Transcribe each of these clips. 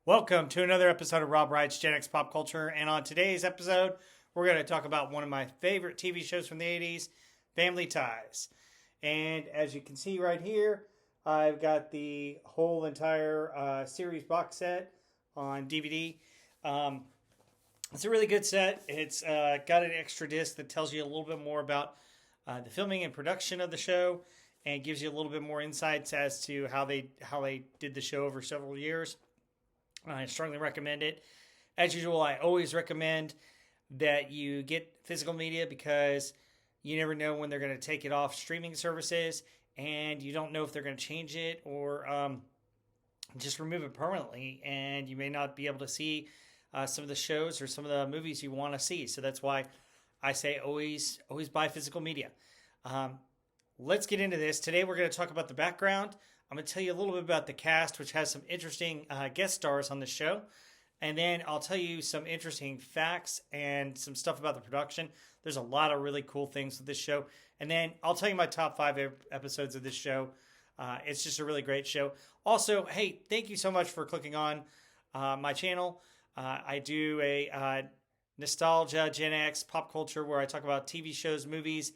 Welcome to another episode of Rob Wright's Gen X Pop Culture. And on today's episode, we're going to talk about one of my favorite TV shows from the 80s, Family Ties. And as you can see right here, I've got the whole entire series box set on DVD. It's a really good set. It's got an extra disc that tells you a little bit more about the filming and production of the show and gives you a little bit more insights as to how they did the show over several years. I strongly recommend it. As usual, I always recommend that you get physical media because you never know when they're going to take it off streaming services, and you don't know if they're going to change it or just remove it permanently, and you may not be able to see some of the shows or some of the movies you want to see. So that's why I say always buy physical media. Let's get into this. Today we're going to talk about the background. I'm going to tell you a little bit about the cast, which has some interesting guest stars on the show. And then I'll tell you some interesting facts and some stuff about the production. There's a lot of really cool things with this show. And then I'll tell you my top 5 episodes of this show. It's just a really great show. Also, hey, thank you so much for clicking on my channel. I do a nostalgia, Gen X, pop culture, where I talk about TV shows, movies,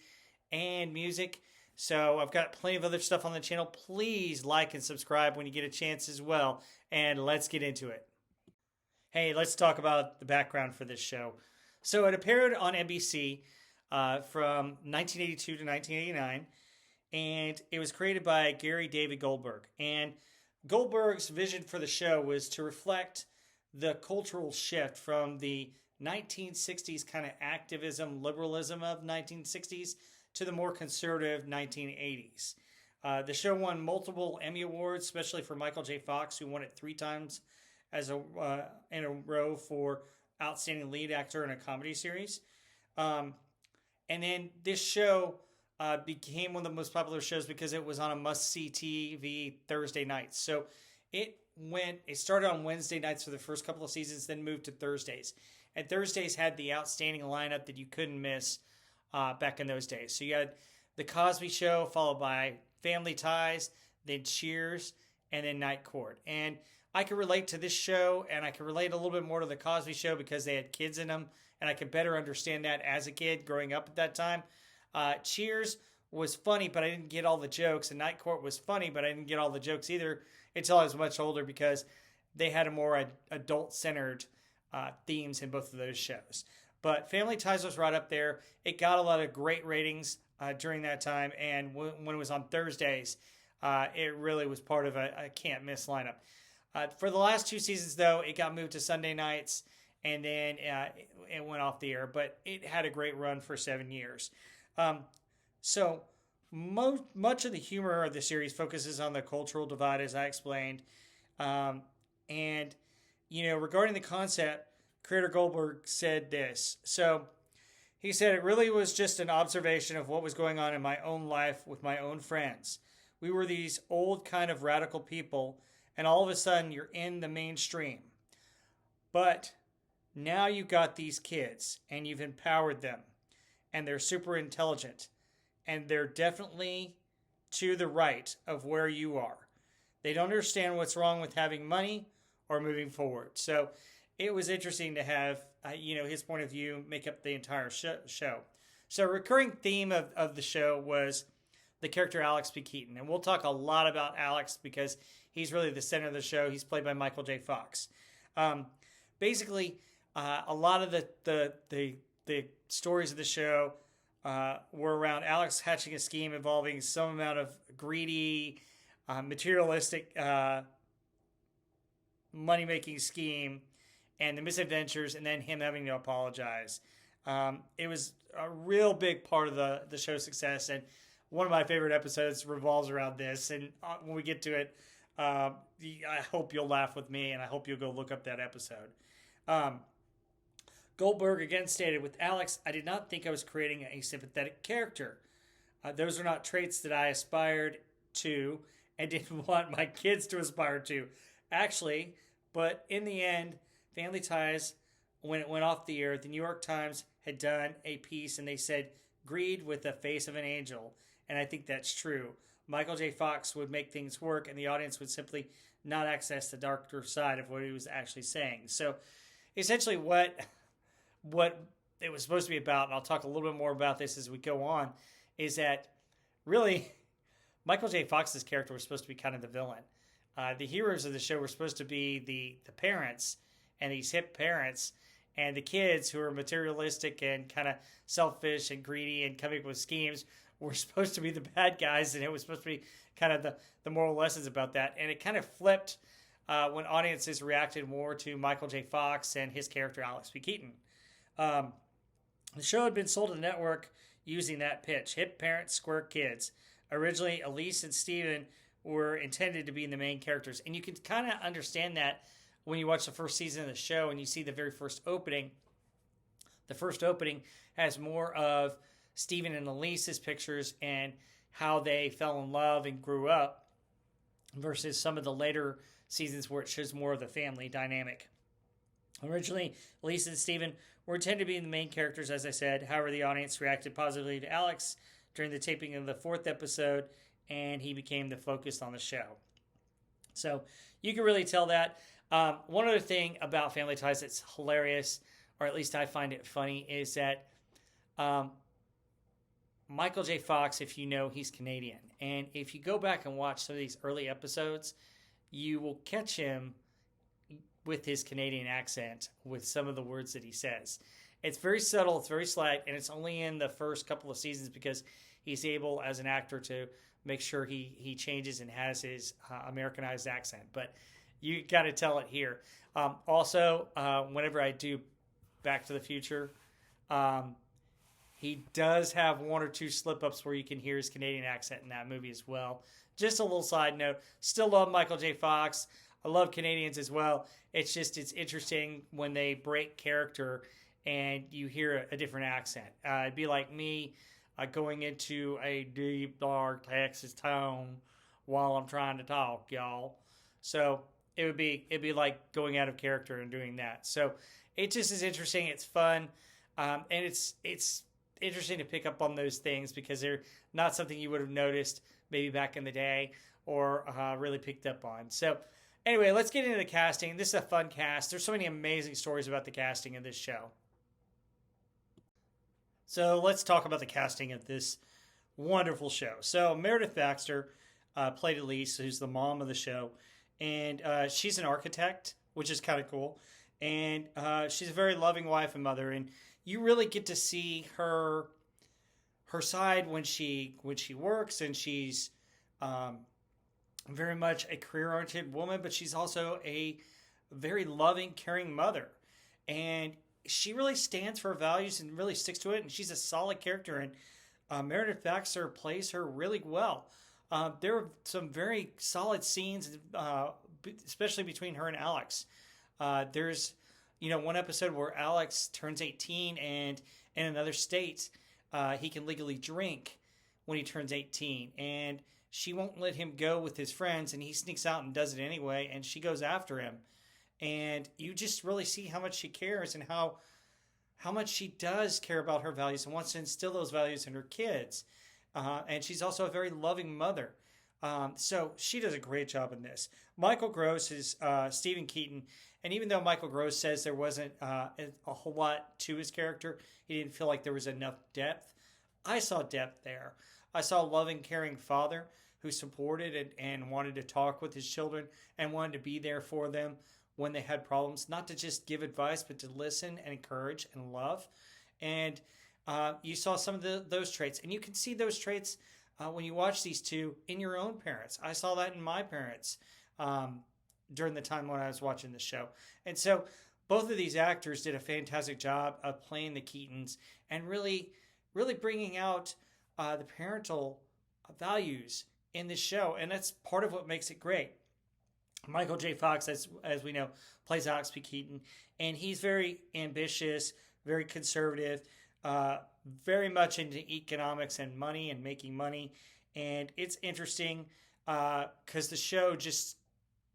and music. So I've got plenty of other stuff on the channel. Please like and subscribe when you get a chance as well. And let's get into it. Hey, let's talk about the background for this show. So it appeared on NBC from 1982 to 1989. And it was created by Gary David Goldberg. And Goldberg's vision for the show was to reflect the cultural shift from the 1960s kind of activism, liberalism of 1960s to the more conservative 1980s. The show won multiple Emmy Awards, especially for Michael J. Fox, who won it 3 times in a row for Outstanding Lead Actor in a Comedy Series. And then this show became one of the most popular shows because it was on a must-see TV Thursday nights. So it started on Wednesday nights for the first couple of seasons, then moved to Thursdays. And Thursdays had the outstanding lineup that you couldn't miss back in those days. So you had The Cosby Show, followed by Family Ties, then Cheers, and then Night Court. And I can relate to this show, and I can relate a little bit more to The Cosby Show because they had kids in them, and I could better understand that as a kid growing up at that time. Cheers was funny, but I didn't get all the jokes, and Night Court was funny, but I didn't get all the jokes either until I was much older because they had a more adult-centered themes in both of those shows. But Family Ties was right up there. It got a lot of great ratings during that time. And when it was on Thursdays, it really was part of a can't-miss lineup. For the last 2 seasons, though, it got moved to Sunday nights. And then it went off the air. But it had a great run for 7 years. So much of the humor of the series focuses on the cultural divide, as I explained. And, regarding the concept, Creator Goldberg said this. So he said, it really was just an observation of what was going on in my own life with my own friends. We were these old kind of radical people, and all of a sudden you're in the mainstream. But now you've got these kids, and you've empowered them, and they're super intelligent, and they're definitely to the right of where you are. They don't understand what's wrong with having money or moving forward. So it was interesting to have, his point of view make up the entire show. So a recurring theme of the show was the character Alex P. Keaton. And we'll talk a lot about Alex because he's really the center of the show. He's played by Michael J. Fox. Basically, a lot of the stories of the show were around Alex hatching a scheme involving some amount of greedy, materialistic money-making scheme and the misadventures, and then him having to apologize. It was a real big part of the show's success, and one of my favorite episodes revolves around this. And when we get to it, I hope you'll laugh with me, and I hope you'll go look up that episode. Goldberg again stated, with Alex, I did not think I was creating a sympathetic character. Those are not traits that I aspired to and didn't want my kids to aspire to. Actually, but in the end, Family Ties, when it went off the air, the New York Times had done a piece and they said, greed with the face of an angel. And I think that's true. Michael J. Fox would make things work and the audience would simply not access the darker side of what he was actually saying. So essentially what it was supposed to be about, and I'll talk a little bit more about this as we go on, is that really Michael J. Fox's character was supposed to be kind of the villain. The heroes of the show were supposed to be the parents, and these hip parents, and the kids who are materialistic and kind of selfish and greedy and coming up with schemes were supposed to be the bad guys, and it was supposed to be kind of the moral lessons about that. And it kind of flipped when audiences reacted more to Michael J. Fox and his character Alex P. Keaton. The show had been sold to the network using that pitch: hip parents, square kids. Originally, Elise and Steven were intended to be the main characters. And you can kind of understand that when you watch the first season of the show and you see the very first opening. The first opening has more of Steven and Elise's pictures and how they fell in love and grew up versus some of the later seasons where it shows more of the family dynamic. Originally, Elise and Steven were intended to be the main characters, as I said. However, the audience reacted positively to Alex during the taping of the 4th episode, and he became the focus on the show. So you can really tell that. One other thing about Family Ties that's hilarious, or at least I find it funny, is that Michael J. Fox, if you know, he's Canadian. And if you go back and watch some of these early episodes, you will catch him with his Canadian accent with some of the words that he says. It's very subtle, it's very slight, and it's only in the first couple of seasons because he's able, as an actor, to make sure he changes and has his Americanized accent. But you got to tell it here. Also, whenever I do Back to the Future, he does have one or two slip-ups where you can hear his Canadian accent in that movie as well. Just a little side note. Still love Michael J. Fox. I love Canadians as well. It's interesting when they break character and you hear a different accent. It'd be like me going into a deep, dark Texas tone while I'm trying to talk, y'all. So it'd be like going out of character and doing that. So it just is interesting. It's fun, and it's interesting to pick up on those things because they're not something you would have noticed maybe back in the day or really picked up on. So anyway, let's get into the casting. This is a fun cast. There's so many amazing stories about the casting of this show. So let's talk about the casting of this wonderful show. So Meredith Baxter played Elise, who's the mom of the show. And she's an architect, which is kind of cool. And she's a very loving wife and mother. And you really get to see her side when she works. And she's very much a career-oriented woman, but she's also a very loving, caring mother. And she really stands for her values and really sticks to it, and she's a solid character, and Meredith Baxter plays her really well. There are some very solid scenes, especially between her and Alex. There's, one episode where Alex turns 18, and in another state, he can legally drink when he turns 18, and she won't let him go with his friends, and he sneaks out and does it anyway, and she goes after him. And you just really see how much she cares and how much she does care about her values and wants to instill those values in her kids. And she's also a very loving mother. So she does a great job in this. Michael Gross is Stephen Keaton. And even though Michael Gross says there wasn't a whole lot to his character, he didn't feel like there was enough depth. I saw depth there. I saw a loving, caring father who supported and wanted to talk with his children and wanted to be there for them when they had problems, not to just give advice, but to listen and encourage and love. And you saw some of those traits. And you can see those traits when you watch these two in your own parents. I saw that in my parents during the time when I was watching the show. And so both of these actors did a fantastic job of playing the Keatons and really, really bringing out the parental values in the show. And that's part of what makes it great. Michael J. Fox, as we know, plays Alex P. Keaton, and he's very ambitious, very conservative, very much into economics and money and making money. And it's interesting because the show just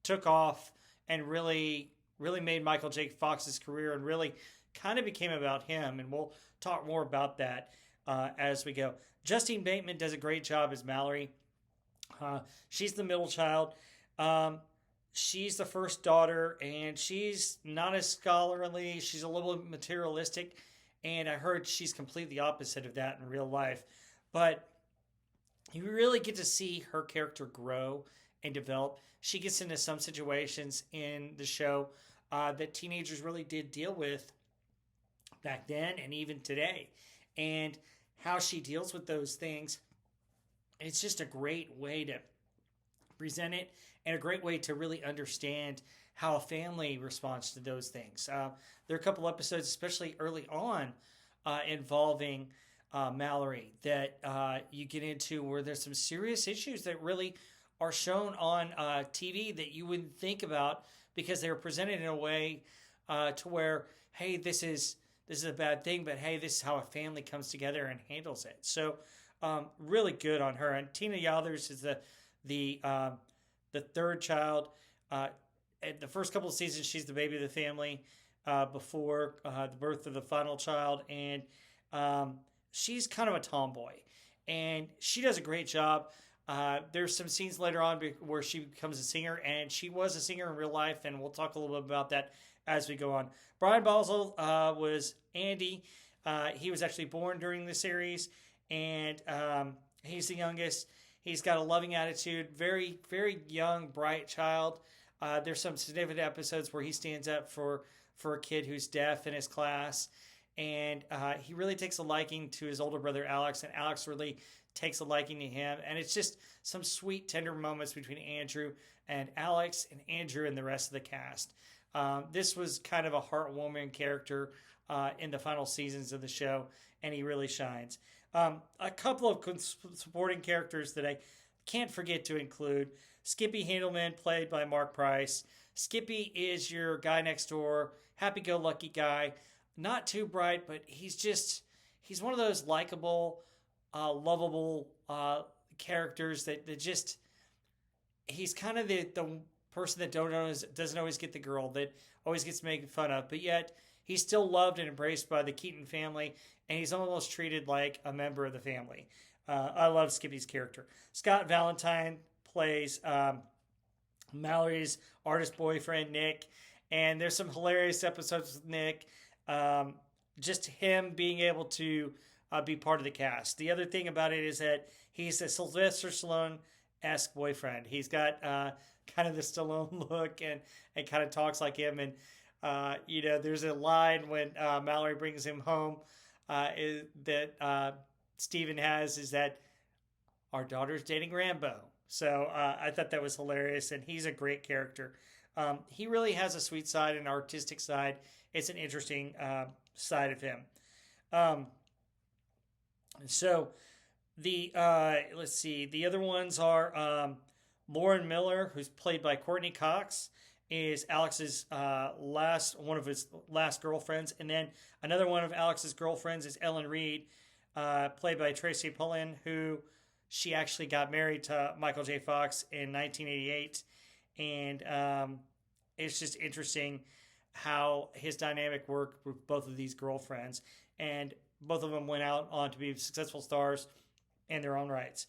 took off and really, really made Michael J. Fox's career and really kind of became about him. And we'll talk more about that as we go. Justine Bateman does a great job as Mallory. She's the middle child. she's the first daughter, and she's not as scholarly. She's a little materialistic, and I heard she's completely opposite of that in real life. But you really get to see her character grow and develop. She gets into some situations in the show that teenagers really did deal with back then and even today. And how she deals with those things, it's just a great way to present it and a great way to really understand how a family responds to those things. There are a couple episodes, especially early on, involving Mallory that you get into where there's some serious issues that really are shown on TV that you wouldn't think about because they were presented in a way to where, hey, this is a bad thing, but hey, this is how a family comes together and handles it. So really good on her. And Tina Yothers is the third child. At the first couple of seasons, she's the baby of the family before the birth of the final child, and she's kind of a tomboy, and she does a great job. There's some scenes later on where she becomes a singer, and she was a singer in real life, and we'll talk a little bit about that as we go on. Brian Boswell was Andy. He was actually born during the series, and he's the youngest. He's got a loving attitude, very, very young, bright child. There's some significant episodes where he stands up for a kid who's deaf in his class, and he really takes a liking to his older brother Alex, and Alex really takes a liking to him. And it's just some sweet, tender moments between Andrew and Alex and Andrew and the rest of the cast. This was kind of a heartwarming character in the final seasons of the show, and he really shines. A couple of supporting characters that I can't forget to include. Skippy Handelman, played by Mark Price. Skippy is your guy next door, happy-go-lucky guy. Not too bright, but he's one of those likable, lovable characters that just, he's kind of the person that doesn't always get the girl, that always gets made fun of, but yet he's still loved and embraced by the Keaton family, and he's almost treated like a member of the family. I love Skippy's character. Scott Valentine plays Mallory's artist boyfriend, Nick, and there's some hilarious episodes with Nick. Just him being able to be part of the cast. The other thing about it is that he's a Sylvester Stallone-esque boyfriend. He's got kind of the Stallone look and kind of talks like him. And, there's a line when Mallory brings him home that Steven has, is that our daughter's dating Rambo. So I thought that was hilarious, and he's a great character. He really has a sweet side and artistic side. It's an interesting side of him. So the let's see, the other ones are Lauren Miller, who's played by Courtney Cox, is Alex's one of his last girlfriends, and then another one of Alex's girlfriends is Ellen Reed, played by Tracy Pullen, who she actually got married to Michael J. Fox in 1988, and it's just interesting how his dynamic worked with both of these girlfriends, and both of them went out on to be successful stars in their own rights.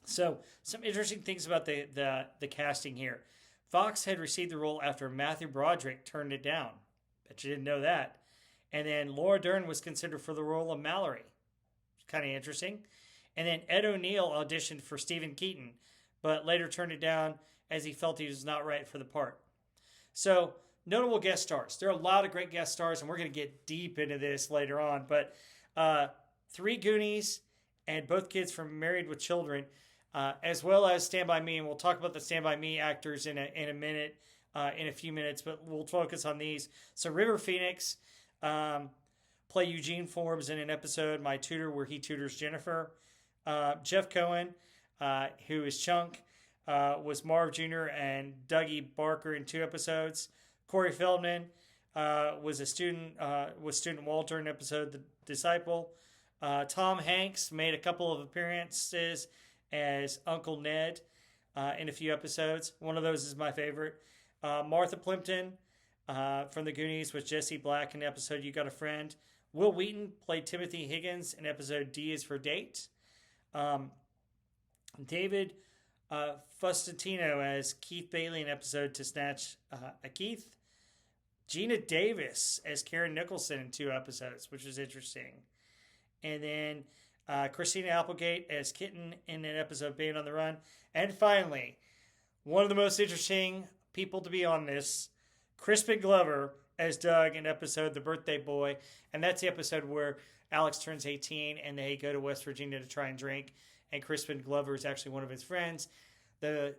So some interesting things about the casting here. Fox had received the role after Matthew Broderick turned it down. Bet you didn't know that. And then Laura Dern was considered for the role of Mallory. Kind of interesting. And then Ed O'Neill auditioned for Stephen Keaton, but later turned it down as he felt he was not right for the part. So, notable guest stars. There are a lot of great guest stars, and we're going to get deep into this later on. But 3 Goonies and both kids from Married with Children, as well as Stand By Me. And we'll talk about the Stand By Me actors in a minute, in a few minutes, but we'll focus on these. So, River Phoenix play Eugene Forbes in an episode, My Tutor, where he tutors Jennifer. Jeff Cohen, who is Chunk, was Marv Jr. and Dougie Barker in 2 episodes. Corey Feldman was student Walter in episode The Disciple. Tom Hanks made a couple of appearances as Uncle Ned in a few episodes. One of those is my favorite. Martha Plimpton from the Goonies was Jesse Black in the episode You Got a Friend. Will Wheaton played Timothy Higgins in episode D is for Date. David Fustantino as Keith Bailey in episode To Snatch a Keith. Gina Davis as Karen Nicholson in 2 episodes, which was interesting. And then Christina Applegate as Kitten in an episode of Band on the Run. And finally, one of the most interesting people to be on this, Crispin Glover as Doug in episode The Birthday Boy. And that's the episode where Alex turns 18 and they go to West Virginia to try and drink. And Crispin Glover is actually one of his friends. The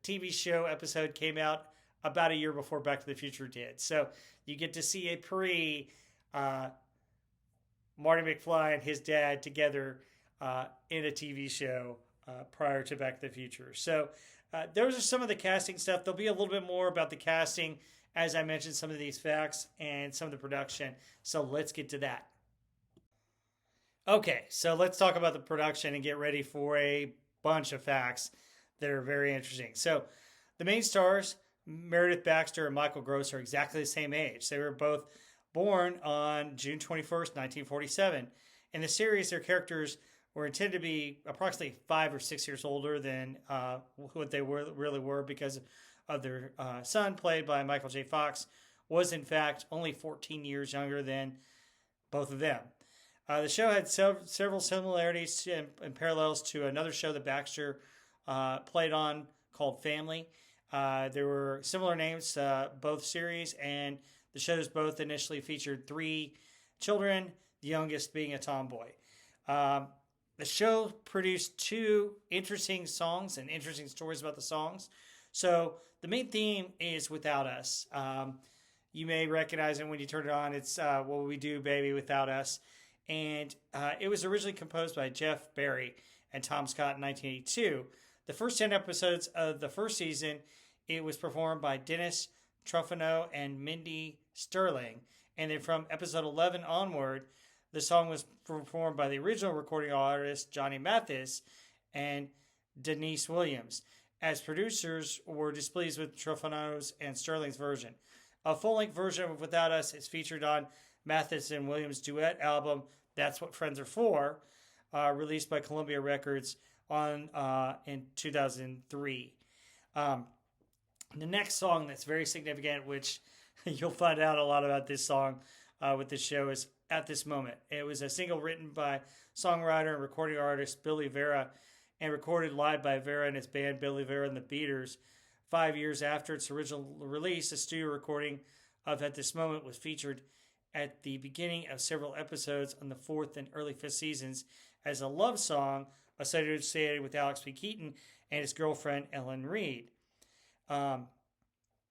TV show episode came out about a year before Back to the Future did. So you get to see a Marty McFly and his dad together in a TV show prior to Back to the Future. So those are some of the casting stuff. There'll be a little bit more about the casting, as I mentioned, some of these facts and some of the production. So let's get to that. Okay, so let's talk about the production and get ready for a bunch of facts that are very interesting. So the main stars, Meredith Baxter and Michael Gross, are exactly the same age. They were both born on June 21st, 1947. In the series, their characters were intended to be approximately 5 or 6 years older than what they really were, because of their son, played by Michael J. Fox, was in fact only 14 years younger than both of them. The show had several similarities and parallels to another show that Baxter played on called Family. There were similar names to both series, and the shows both initially featured 3 children, the youngest being a tomboy. The show produced 2 interesting songs and interesting stories about the songs. So the main theme is Without Us. You may recognize it when you turn it on. It's What Would We Do, Baby, Without Us? And it was originally composed by Jeff Barry and Tom Scott in 1982. The first 10 episodes of the first season, it was performed by Dennis Truffano and Mindy Sterling. And then from episode 11 onward, the song was performed by the original recording artist, Johnny Mathis, and Denise Williams. As producers were displeased with Truffano's and Sterling's version. A full-length version of Without Us is featured on Mathis and Williams' duet album, That's What Friends Are For, released by Columbia Records in 2003. The next song that's very significant, which you'll find out a lot about this song with this show, is At This Moment. It was a single written by songwriter and recording artist Billy Vera and recorded live by Vera and his band Billy Vera and the Beaters. 5 years after its original release, a studio recording of At This Moment was featured at the beginning of several episodes on the 4th and early 5th seasons as a love song associated with Alex P. Keaton and his girlfriend Ellen Reed.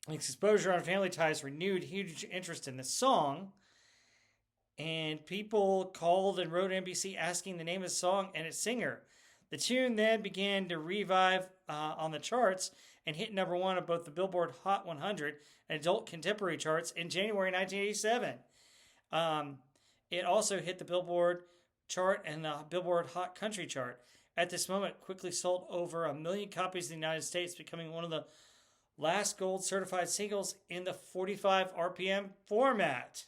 Exposure on Family Ties renewed huge interest in the song, and people called and wrote NBC asking the name of the song and its singer. The tune then began to revive on the charts and hit number 1 of both the Billboard Hot 100 and Adult Contemporary charts in January 1987. It also hit the Billboard chart and the Billboard Hot Country chart. At This Moment, quickly sold over 1 million copies in the United States, becoming one of the last gold certified singles in the 45 RPM format.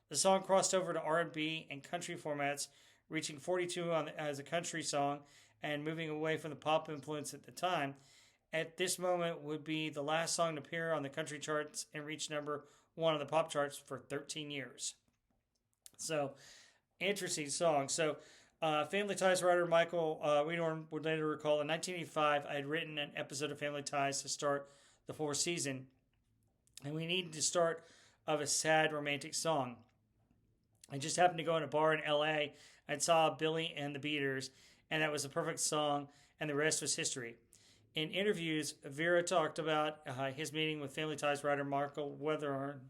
The song crossed over to R&B and country formats, reaching 42 as a country song and moving away from the pop influence at the time. At This Moment would be the last song to appear on the country charts and reach number 1 on the pop charts for 13 years. So, interesting song. So, Family Ties writer Michael Weedorn would later recall, in 1985, I had written an episode of Family Ties to start the 4th season, and we needed to start of a sad romantic song. I just happened to go in a bar in LA and saw Billy and the Beaters, and that was a perfect song, and the rest was history. In interviews, Vera talked about his meeting with Family Ties writer Michael Weatherhorn.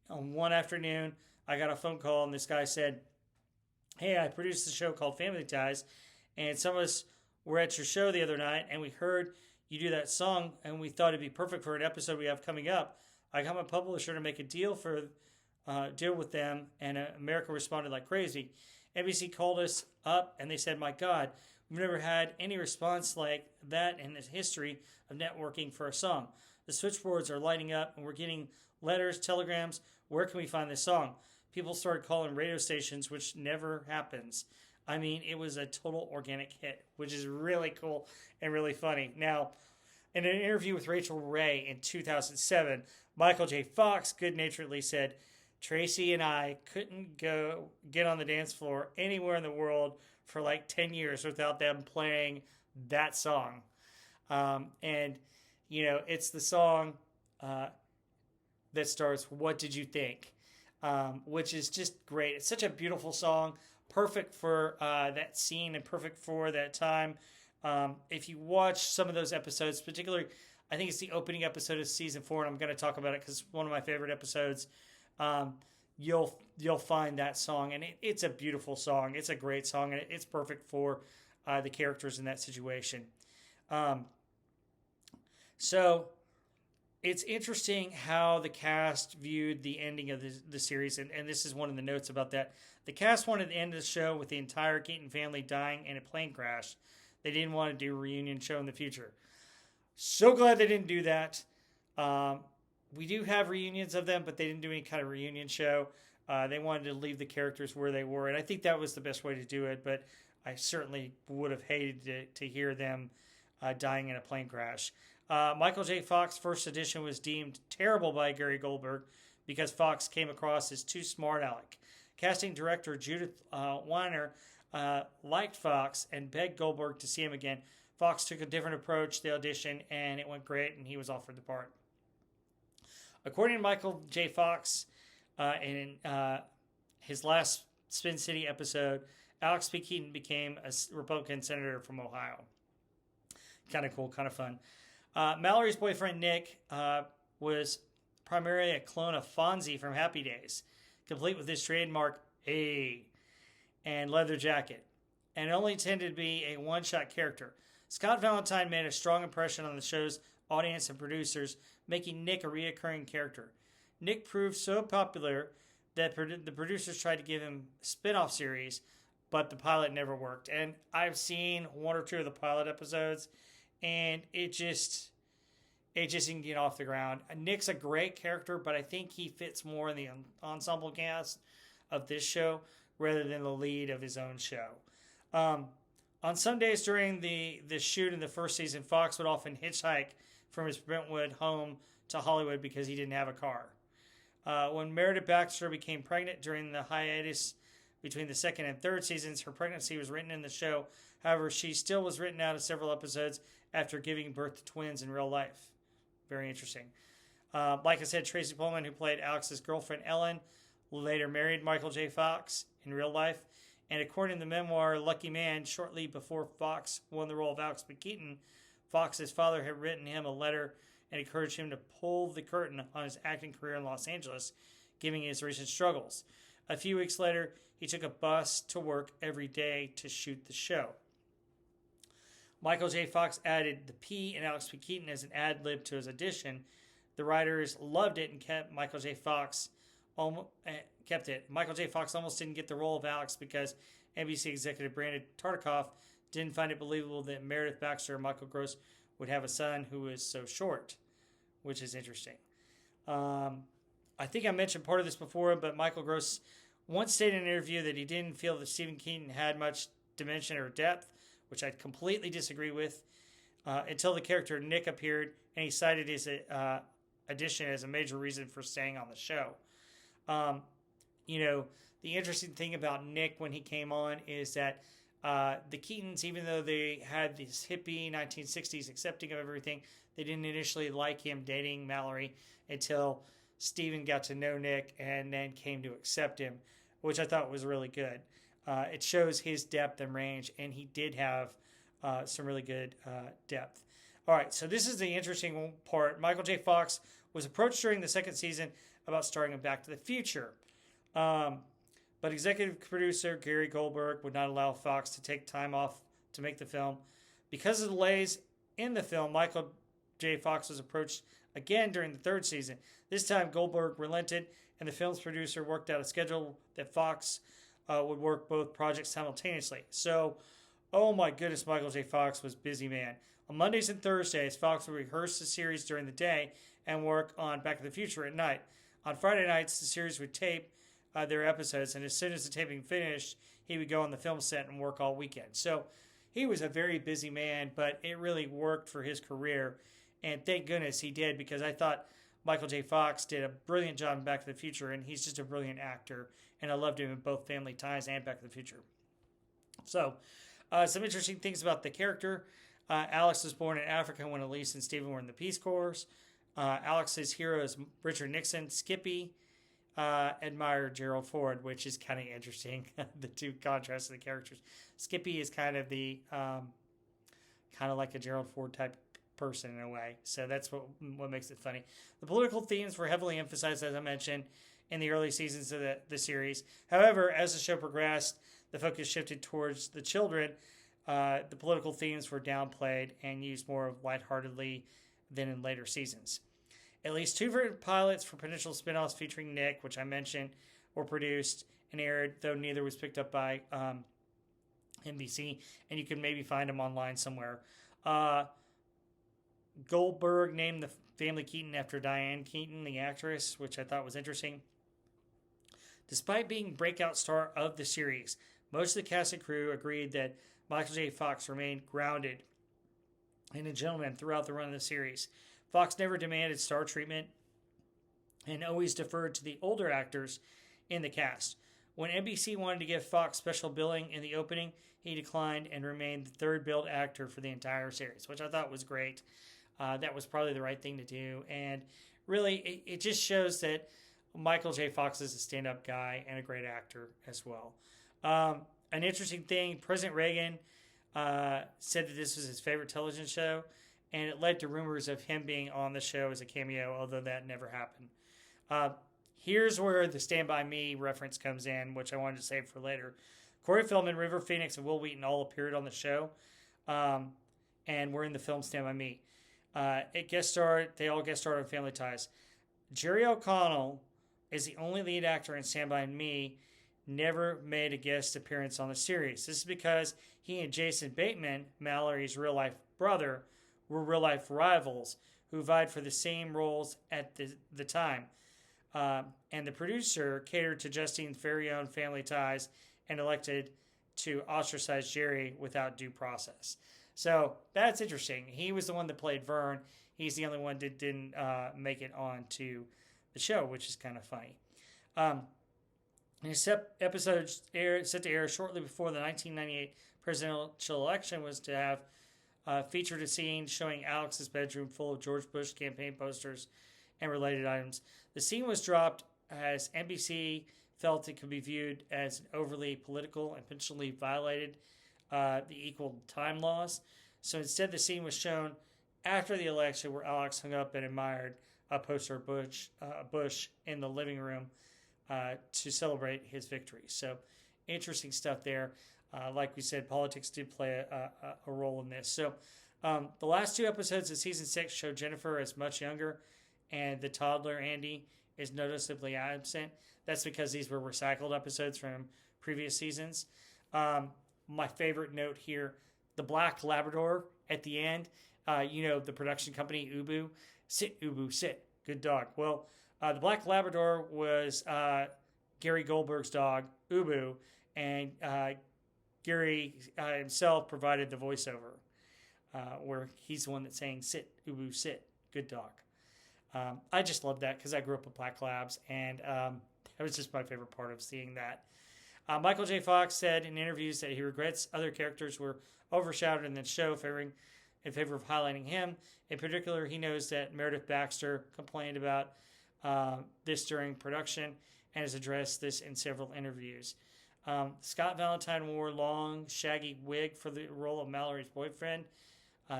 On one afternoon, I got a phone call, and this guy said, "Hey, I produced a show called Family Ties, and some of us were at your show the other night, and we heard you do that song, and we thought it'd be perfect for an episode we have coming up. I got my publisher to make a deal with them, and America responded like crazy. NBC called us up, and they said, 'My God, we've never had any response like that in the history of networking for a song. The switchboards are lighting up, and we're getting letters, telegrams. Where can we find this song?' People started calling radio stations, which never happens. I mean, it was a total organic hit, which is really cool and really funny. Now, in an interview with Rachel Ray in 2007, Michael J. Fox good naturedly said, Tracy and I couldn't go get on the dance floor anywhere in the world for like 10 years without them playing that song. And, it's the song that starts, What Did You Think? Which is just great. It's such a beautiful song, perfect for that scene and perfect for that time. If you watch some of those episodes, particularly, I think it's the opening episode of season 4, and I'm going to talk about it because it's one of my favorite episodes. You'll find that song, and it's a beautiful song. It's a great song, and it's perfect for the characters in that situation. So it's interesting how the cast viewed the ending of the series, and this is one of the notes about that. The cast wanted to end the show with the entire Keaton family dying in a plane crash. They didn't want to do a reunion show in the future. So glad they didn't do that. We do have reunions of them, but they didn't do any kind of reunion show. They wanted to leave the characters where they were, and I think that was the best way to do it, but I certainly would have hated to hear them dying in a plane crash. Michael J. Fox first edition was deemed terrible by Gary Goldberg because Fox came across as too smart aleck. Casting director Judith Weiner liked Fox and begged Goldberg to see him again. Fox took a different approach to the audition, and it went great, and he was offered the part. According to Michael J. Fox, in his last Spin City episode, Alex P. Keaton became a Republican senator from Ohio. Kind of cool, kind of fun. Mallory's boyfriend, Nick, was primarily a clone of Fonzie from Happy Days, complete with his trademark A and leather jacket, and only intended to be a one-shot character. Scott Valentine made a strong impression on the show's audience and producers, making Nick a reoccurring character. Nick proved so popular that the producers tried to give him a spin-off series, but the pilot never worked. And I've seen one or two of the pilot episodes, and it just didn't get off the ground. Nick's a great character, but I think he fits more in the ensemble cast of this show rather than the lead of his own show. On some days during the shoot in the first season, Fox would often hitchhike from his Brentwood home to Hollywood because he didn't have a car. When Meredith Baxter became pregnant during the hiatus between the second and third seasons, her pregnancy was written in the show. However, she still was written out of several episodes after giving birth to twins in real life. Very interesting. Like I said, Tracy Pullman, who played Alex's girlfriend Ellen, later married Michael J. Fox in real life. And according to the memoir Lucky Man, shortly before Fox won the role of Alex P. Keaton, Fox's father had written him a letter and encouraged him to pull the curtain on his acting career in Los Angeles, giving his recent struggles. A few weeks later, he took a bus to work every day to shoot the show. Michael J. Fox added the P in Alex P. Keaton as an ad-lib to his audition. The writers loved it and kept Michael J. Fox Michael J. Fox almost didn't get the role of Alex because NBC executive Brandon Tartikoff didn't find it believable that Meredith Baxter and Michael Gross would have a son who was so short, which is interesting. I think I mentioned part of this before, but Michael Gross once stated in an interview that he didn't feel that Stephen Keaton had much dimension or depth, which I completely disagree with, until the character Nick appeared, and he cited his addition as a major reason for staying on the show. The interesting thing about Nick when he came on is that the Keatons, even though they had this hippie 1960s accepting of everything, they didn't initially like him dating Mallory until Steven got to know Nick and then came to accept him, which I thought was really good. It shows his depth and range, and he did have some really good depth. All right, so this is the interesting part. Michael J. Fox was approached during the second season about starring in Back to the Future. But executive producer Gary Goldberg would not allow Fox to take time off to make the film. Because of delays in the film, Michael J. Fox was approached again during the third season. This time, Goldberg relented, and the film's producer worked out a schedule that Fox would work both projects simultaneously. So, oh my goodness, Michael J. Fox was busy man. On Mondays and Thursdays, Fox would rehearse the series during the day and work on Back to the Future at night. On Friday nights, the series would tape their episodes, and as soon as the taping finished, he would go on the film set and work all weekend. So he was a very busy man, but it really worked for his career. And thank goodness he did, because I thought Michael J. Fox did a brilliant job in Back to the Future, and he's just a brilliant actor. And I loved him in both Family Ties and Back to the Future. So, some interesting things about the character. Alex was born in Africa when Elise and Stephen were in the Peace Corps. Alex's hero is Richard Nixon. Skippy admired Gerald Ford, which is kind of interesting. The two contrasts of the characters. Skippy is kind of the kind of like a Gerald Ford type person in a way. So that's what makes it funny. The political themes were heavily emphasized, as I mentioned, in the early seasons of the series. However, as the show progressed, the focus shifted towards the children. The political themes were downplayed and used more lightheartedly than in later seasons. At least 2 pilots for potential spin-offs featuring Nick, which I mentioned, were produced and aired, though neither was picked up by NBC, and you can maybe find them online somewhere. Goldberg named the family Keaton after Diane Keaton, the actress, which I thought was interesting. Despite being breakout star of the series, most of the cast and crew agreed that Michael J. Fox remained grounded and a gentleman throughout the run of the series. Fox never demanded star treatment and always deferred to the older actors in the cast. When NBC wanted to give Fox special billing in the opening, he declined and remained the third billed actor for the entire series, which I thought was great. That was probably the right thing to do. And really, it just shows that Michael J. Fox is a stand-up guy and a great actor as well. An interesting thing, President Reagan said that this was his favorite television show, and it led to rumors of him being on the show as a cameo, although that never happened. Here's where the Stand By Me reference comes in, which I wanted to save for later. Corey Feldman, River Phoenix, and Will Wheaton all appeared on the show, and were in the film Stand By Me. They all guest starred on Family Ties. Jerry O'Connell is the only lead actor in Stand By Me, never made a guest appearance on the series. This is because he and Jason Bateman, Mallory's real-life brother, were real-life rivals who vied for the same roles at the time. And the producer catered to Justine's very own Family Ties and elected to ostracize Jerry without due process. So that's interesting. He was the one that played Vern. He's the only one that didn't make it onto the show, which is kind of funny. This episode set to air shortly before the 1998 presidential election was to have featured a scene showing Alex's bedroom full of George Bush campaign posters and related items. The scene was dropped as NBC felt it could be viewed as overly political and potentially violated the equal time laws. So instead, the scene was shown after the election, where Alex hung up and admired a poster of Bush in the living room to celebrate his victory. So interesting stuff there. Like we said, politics did play a role in this. So the last 2 episodes of season 6 show Jennifer as much younger, and the toddler Andy is noticeably absent. That's because these were recycled episodes from previous seasons. My favorite note here, the black Labrador at the end, the production company, Ubu. Sit, Ubu, sit. Good dog. Well, the black Labrador was Gary Goldberg's dog, Ubu, and Gary himself provided the voiceover, where he's the one that's saying, sit, Ubu, sit. Good dog. I just love that because I grew up with black labs, and that was just my favorite part of seeing that. Michael J. Fox said in interviews that he regrets other characters were overshadowed in the show, in favor of highlighting him. In particular, he knows that Meredith Baxter complained about this during production and has addressed this in several interviews. Scott Valentine wore a long, shaggy wig for the role of Mallory's boyfriend,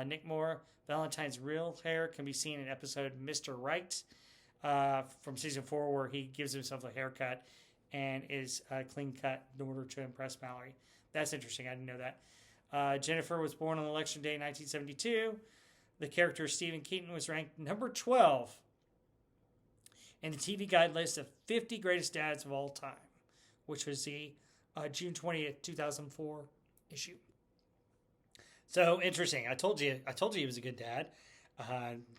Nick Moore. Valentine's real hair can be seen in episode Mr. Right from season 4, where he gives himself a haircut and is clean cut in order to impress Mallory. That's interesting. I didn't know that. Jennifer was born on election day 1972. The character Stephen Keaton was ranked number 12 in the TV Guide list of 50 greatest dads of all time, which was the June 20th, 2004 issue. So interesting. I told you he was a good dad.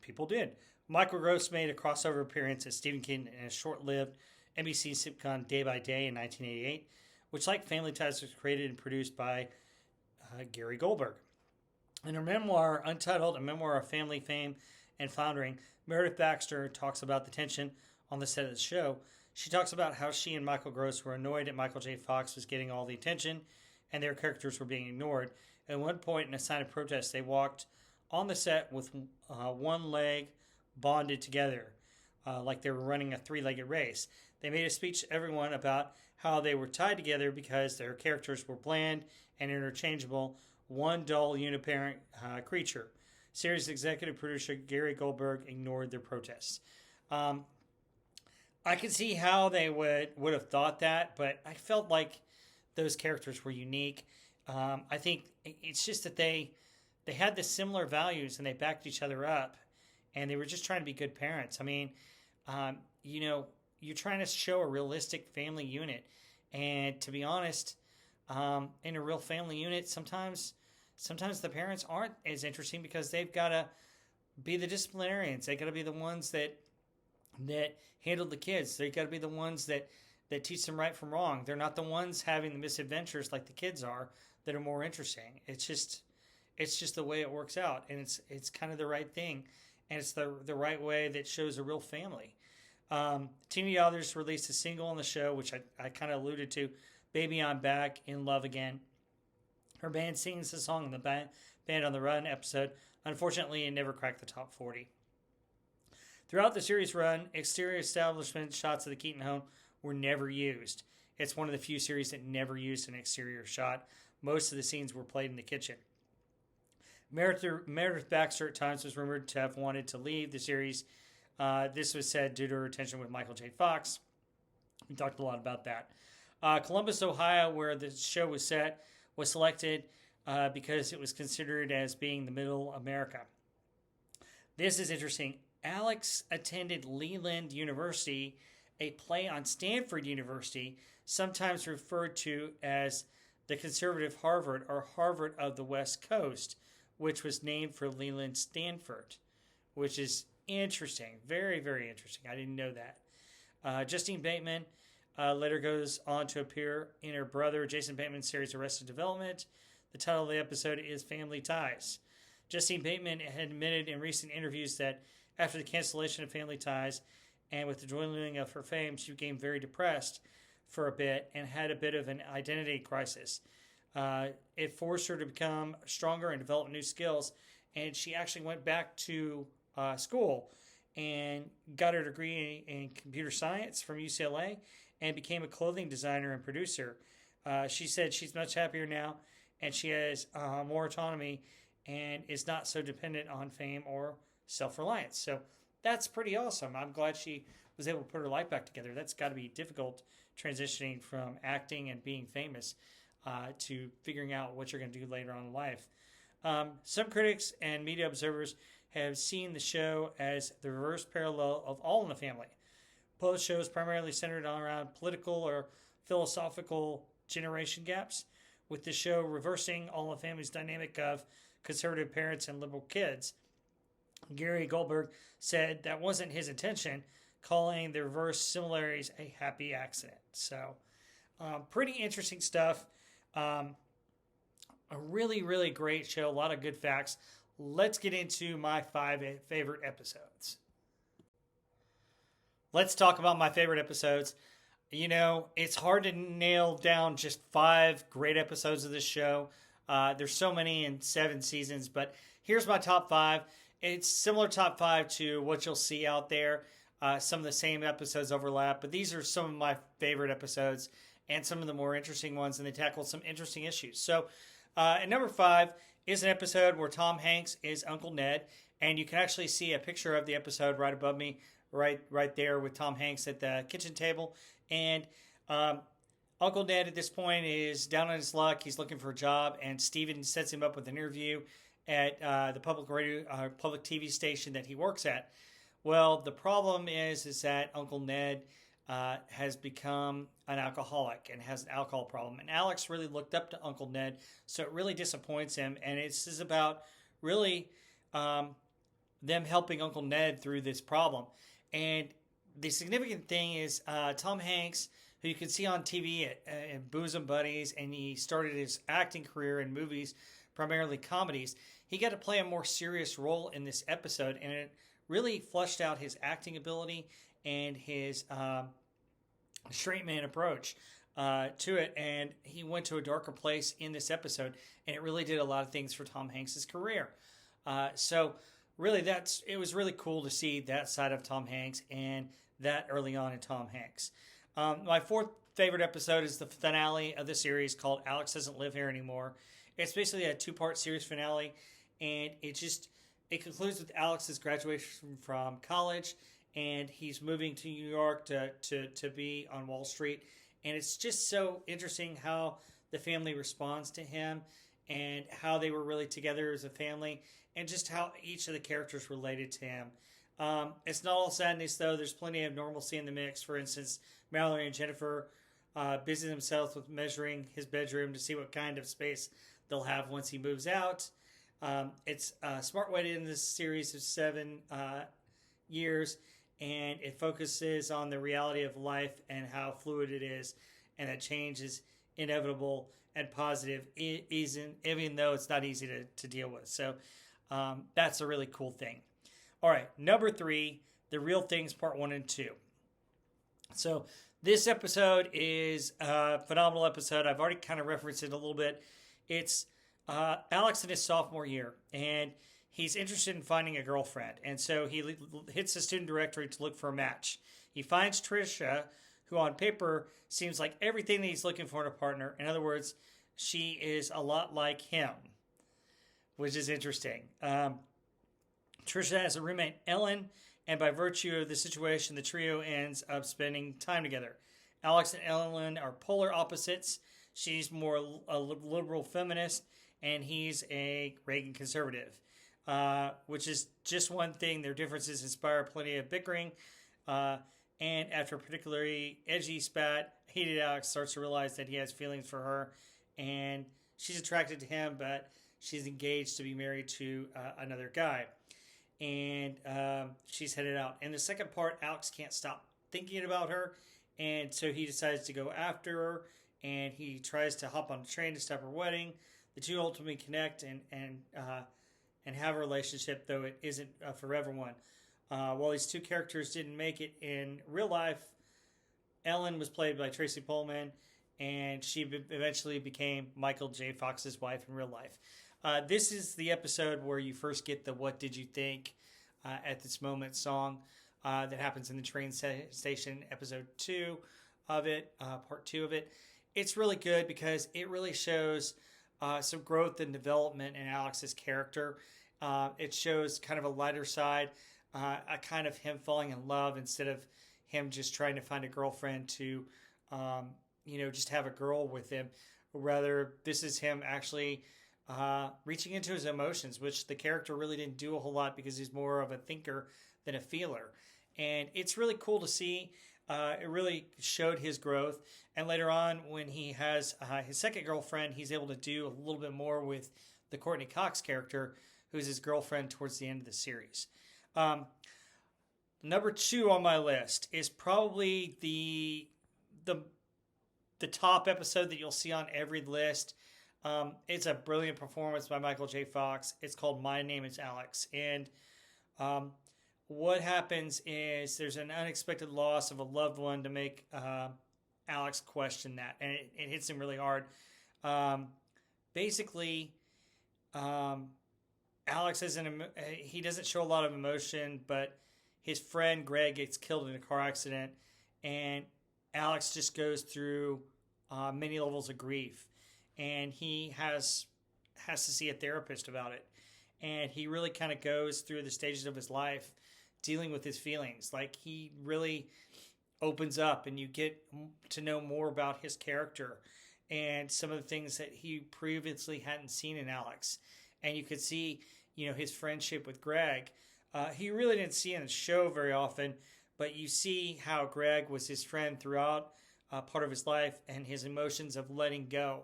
People did. Michael Gross made a crossover appearance as Stephen Keaton in a short-lived NBC sitcom Day by Day in 1988, which, like Family Ties, was created and produced by Gary Goldberg. In her memoir, Untitled, a memoir of family fame and floundering, Meredith Baxter talks about the tension on the set of the show. She talks about how she and Michael Gross were annoyed that Michael J. Fox was getting all the attention and their characters were being ignored. At one point, in a sign of protest, they walked on the set with one leg bonded together, like they were running a three-legged race. They made a speech to everyone about how they were tied together because their characters were bland and interchangeable, one dull uniparent creature. Series executive producer Gary Goldberg ignored their protests. I can see how they would have thought that, but I felt like those characters were unique. I think it's just that they had the similar values and they backed each other up, and they were just trying to be good parents. I mean, you're trying to show a realistic family unit, and to be honest, in a real family unit, sometimes the parents aren't as interesting because they've got to be the disciplinarians. They got to be the ones that handle the kids. They got to be the ones that teach them right from wrong. They're not the ones having the misadventures like the kids are that are more interesting. It's just the way it works out, and it's kind of the right thing, and it's the right way that shows a real family. Tina Yothers released a single on the show, which I kind of alluded to, "Baby I'm Back, in Love Again." Her band sings the song in the Band on the Run episode. Unfortunately, it never cracked the top 40. Throughout the series run, exterior establishment shots of the Keaton home were never used. It's one of the few series that never used an exterior shot. Most of the scenes were played in the kitchen. Meredith Baxter at times was rumored to have wanted to leave the series. This was said due to her tension with Michael J. Fox. We talked a lot about that. Columbus, Ohio, where the show was set, was selected because it was considered as being the middle America. This is interesting. Alex attended Leland University, a play on Stanford University, sometimes referred to as the conservative Harvard or Harvard of the West Coast, which was named for Leland Stanford, which is interesting. Very, very interesting. I didn't know that. Justine Bateman later goes on to appear in her brother Jason Bateman's series Arrested Development. The title of the episode is Family Ties. Justine Bateman had admitted in recent interviews that after the cancellation of Family Ties and with the dwindling of her fame, she became very depressed for a bit and had a bit of an identity crisis. It forced her to become stronger and develop new skills, and she actually went back to school and got her degree in computer science from UCLA and became a clothing designer and producer. She said she's much happier now, and she has more autonomy and is not so dependent on fame or self-reliance. So that's pretty awesome. I'm glad she was able to put her life back together. That's got to be difficult, transitioning from acting and being famous to figuring out what you're going to do later on in life. Some critics and media observers have seen the show as the reverse parallel of All in the Family. Both shows primarily centered around political or philosophical generation gaps, with the show reversing All in the Family's dynamic of conservative parents and liberal kids. Gary Goldberg said that wasn't his intention, calling the reverse similarities a happy accident. So, pretty interesting stuff. A really, really great show. A lot of good facts. Let's get into my 5 favorite episodes. Let's talk about my favorite episodes. You know, it's hard to nail down just 5 great episodes of this show. There's so many in 7 seasons, but here's my top 5. It's similar top 5 to what you'll see out there. Some of the same episodes overlap, but these are some of my favorite episodes and some of the more interesting ones, and they tackle some interesting issues. So, at number 5 is an episode where Tom Hanks is Uncle Ned, and you can actually see a picture of the episode right above me, right there with Tom Hanks at the kitchen table. And Uncle Ned at this point is down on his luck. He's looking for a job, and Steven sets him up with an interview at the public TV station that he works at. Well, the problem is that Uncle Ned has become an alcoholic and has an alcohol problem. And Alex really looked up to Uncle Ned, so it really disappoints him. And this is about really them helping Uncle Ned through this problem. And the significant thing is Tom Hanks who you can see on TV at Bosom Buddies, and he started his acting career in movies, primarily comedies. He got to play a more serious role in this episode, and it really fleshed out his acting ability and his straight man approach to it. And he went to a darker place in this episode, and it really did a lot of things for Tom Hanks's career. So really, it was really cool to see that side of Tom Hanks and that early on in Tom Hanks. My fourth favorite episode is the finale of the series called Alex Doesn't Live Here Anymore. It's basically a 2-part series finale, and it concludes with Alex's graduation from college, and he's moving to New York to be on Wall Street. And it's just so interesting how the family responds to him and how they were really together as a family, and just how each of the characters related to him. It's not all sadness, though. There's plenty of normalcy in the mix. For instance, Mallory and Jennifer busy themselves with measuring his bedroom to see what kind of space they'll have once he moves out. It's a smart way to end this series of 7 years, and it focuses on the reality of life and how fluid it is, and that change is inevitable and positive, even though it's not easy to deal with. So that's a really cool thing. All right, number 3, The Real Things Part 1 and 2. So this episode is a phenomenal episode. I've already kind of referenced it a little bit. It's Alex in his sophomore year, and he's interested in finding a girlfriend. And so he hits the student directory to look for a match. He finds Trisha, who on paper seems like everything that he's looking for in a partner. In other words, she is a lot like him, which is interesting. Trisha has a roommate, Ellen, and by virtue of the situation, the trio ends up spending time together. Alex and Ellen are polar opposites. She's more a liberal feminist, and he's a Reagan conservative, which is just one thing. Their differences inspire plenty of bickering, and after a particularly edgy spat, hated Alex starts to realize that he has feelings for her, and she's attracted to him, but she's engaged to be married to another guy. And she's headed out. In the second part, Alex can't stop thinking about her, and so he decides to go after her, and he tries to hop on a train to stop her wedding. The two ultimately connect and have a relationship, though it isn't a forever one. While these two characters didn't make it in real life, Ellen was played by Tracy Pullman, and she eventually became Michael J. Fox's wife in real life. This is the episode where you first get the "What Did You Think" at this moment song that happens in the train station, episode 2 of it, part 2 of it. It's really good because it really shows some growth and development in Alex's character. It shows kind of a lighter side, a kind of him falling in love instead of him just trying to find a girlfriend to, just have a girl with him. Rather, this is him actually reaching into his emotions, which the character really didn't do a whole lot because he's more of a thinker than a feeler. And it's really cool to see. It really showed his growth. And later on, when he has his second girlfriend, he's able to do a little bit more with the Courtney Cox character, who's his girlfriend towards the end of the series. Number 2 on my list is probably the top episode that you'll see on every list. It's a brilliant performance by Michael J. Fox. It's called My Name is Alex. And what happens is there's an unexpected loss of a loved one to make Alex question that. And it hits him really hard. Basically, Alex he doesn't show a lot of emotion, but his friend Greg gets killed in a car accident. And Alex just goes through many levels of grief. And he has to see a therapist about it. And he really kind of goes through the stages of his life dealing with his feelings. Like, he really opens up, and you get to know more about his character and some of the things that he previously hadn't seen in Alex. And you could see, his friendship with Greg. He really didn't see in the show very often, but you see how Greg was his friend throughout part of his life and his emotions of letting go.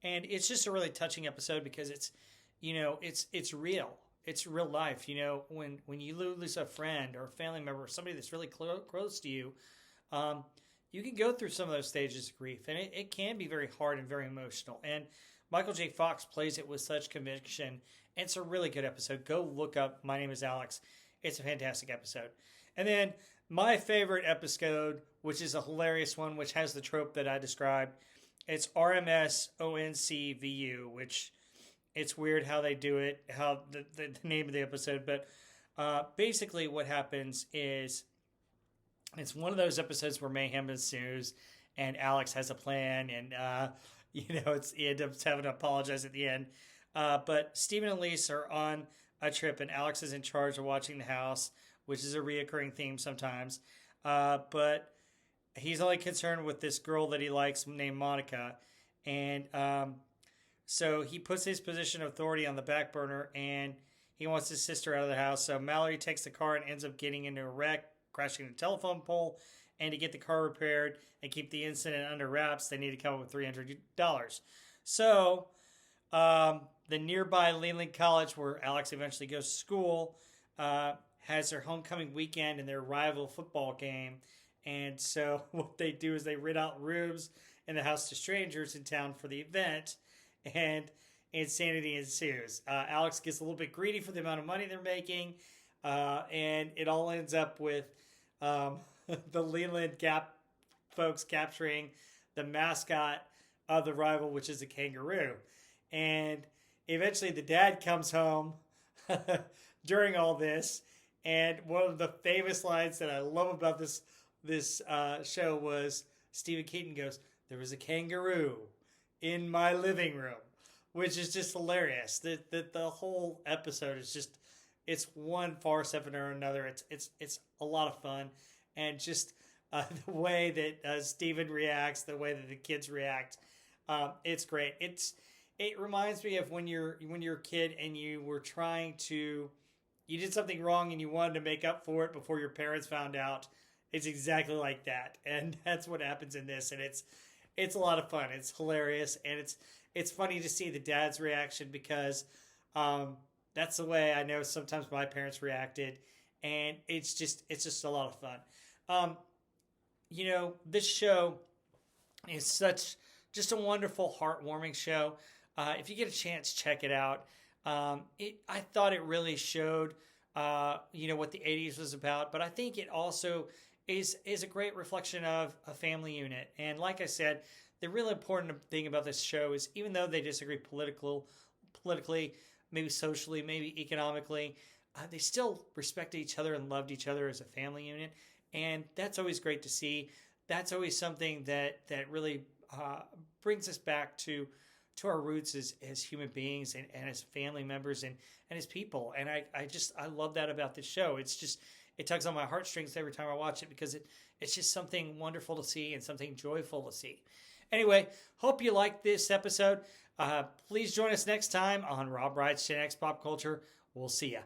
And it's just a really touching episode because it's real. It's real life. When you lose a friend or a family member, somebody that's really close to you, you can go through some of those stages of grief, and it can be very hard and very emotional. And Michael J. Fox plays it with such conviction. And it's a really good episode. Go look up My Name is Alex. It's a fantastic episode. And then my favorite episode, which is a hilarious one, which has the trope that I described, it's RMS ONCVU, which it's weird how they do it, how the name of the episode. But basically what happens is it's one of those episodes where mayhem ensues and Alex has a plan and, he ends up having to apologize at the end. But Stephen and Lise are on a trip and Alex is in charge of watching the house, which is a reoccurring theme sometimes. But he's only concerned with this girl that he likes named Monica. And so he puts his position of authority on the back burner and he wants his sister out of the house. So Mallory takes the car and ends up getting into a wreck, crashing a telephone pole. And to get the car repaired and keep the incident under wraps, they need to come up with $300. So the nearby Leland College, where Alex eventually goes to school, has their homecoming weekend and their rival football game. And so what they do is they rent out rooms in the house to strangers in town for the event, and insanity ensues. Alex gets a little bit greedy for the amount of money they're making, and it all ends up with the Leland Gap folks capturing the mascot of the rival, which is a kangaroo. And eventually the dad comes home during all this. And one of the famous lines that I love about this show was Stephen Keaton goes, "There was a kangaroo in my living room," which is just hilarious. The whole episode is just, it's one farce after another. It's a lot of fun. And just the way that Stephen reacts, the way that the kids react, it's great. It reminds me of when you're a kid and you were you did something wrong and you wanted to make up for it before your parents found out. It's exactly like that, and that's what happens in this. And it's a lot of fun. It's hilarious, and it's funny to see the dad's reaction because that's the way I know sometimes my parents reacted, and it's just a lot of fun. This show is just a wonderful, heartwarming show. If you get a chance, check it out. I thought it really showed, what the 80s was about, but I think it also is a great reflection of a family unit. And like I said, the really important thing about this show is even though they disagree politically, maybe socially, maybe economically, they still respected each other and loved each other as a family unit. And that's always great to see. That's always something that really brings us back to our roots as human beings and as family members and as people. And I love that about this show. It tugs on my heartstrings every time I watch it because it's just something wonderful to see and something joyful to see. Anyway, hope you liked this episode. Please join us next time on Rob Wright's Gen X Pop Culture. We'll see ya.